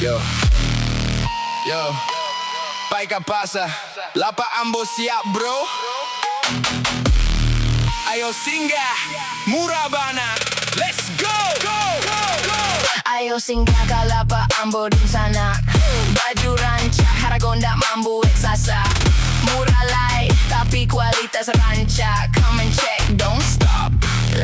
Yo, yo, pai que pasa? Lapa Ambo siap bro. Ayo singgah, Murabana, let's go, go, go, go. Ayo singgah ke Lapa Ambo di sana. Baju rancak, Haragonda mambu eksasa. Murah light, tapi kualitas rancak. Come and check, don't stop,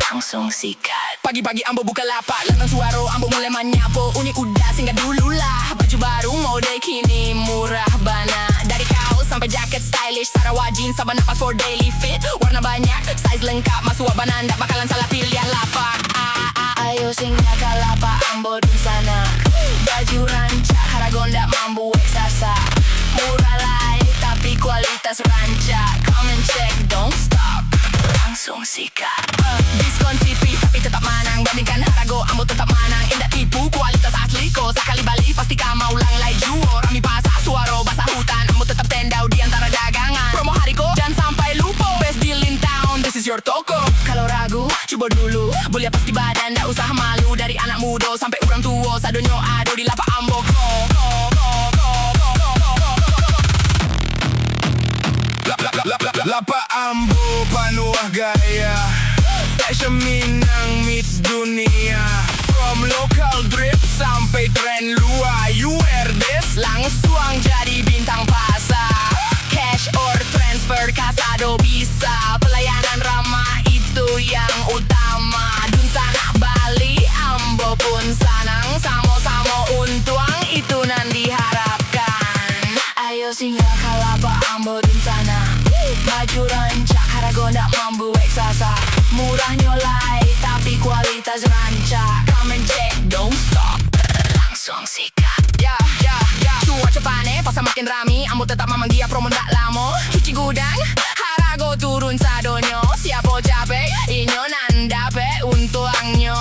langsung sikat. Pagi-pagi Ambo buka lapak, latang suaro Ambo mulai menyapu. Unik udah singgah dululah. Baju baru mode kini murah bana. Dari kaos sampai jaket stylish, Sarawak jeans sama napas for daily fit. Warna banyak, size lengkap, masuk wabana. Ndak bakalan salah pilihan lapak. Ayo singgah ke Lapa Ambo di sana. Baju rancak, Haragonda mambu eksasa. Murah light, tapi kualitas rancak. Come and check, don't stop, langsung sikat. Diskon tipis tapi tetap manang. Bandingkan Harago, Ambo tetap manang. Indah tipu, kualitas asli ko. Sekali balik pasti kamu ulang lagi juo. Rami pasar, suaro, basah hutan. Ambo tetap tendau di antara dagangan. Promo hari ko, jangan sampai lupa. Best deal in town, this is your toko. Kalau ragu, Coba dulu, boleh pasti badan. Ndak usah malu, dari anak muda sampai orang tua. Sadonyo ado di Lapa Ambo ko. Lapa Ambo penuh gaya, fashion Minang meets dunia. From local drip sampai tren luar, you wear this Langsung jadi bintang pasar. Cash or transfer kasado bisa. Pelayanan ramah itu yang utama. Dun sana Bali, Ambo pun sanang. Samo-samo untuang itu nan diharapkan. ayo singgah ke Lapa Ambo di sana. Baju rancak, Haragonda mambu eksasa. Murah nyolai, tapi kualitas rancak. Come and check, don't stop, Langsung sikat. ya. Cuaca panas, pasar makin rami. Ambo tetap mamang dia promo ndak lama. Cuci gudang, Harago turun sadonyo. Siapa capek, inyo nan dape untuangnya.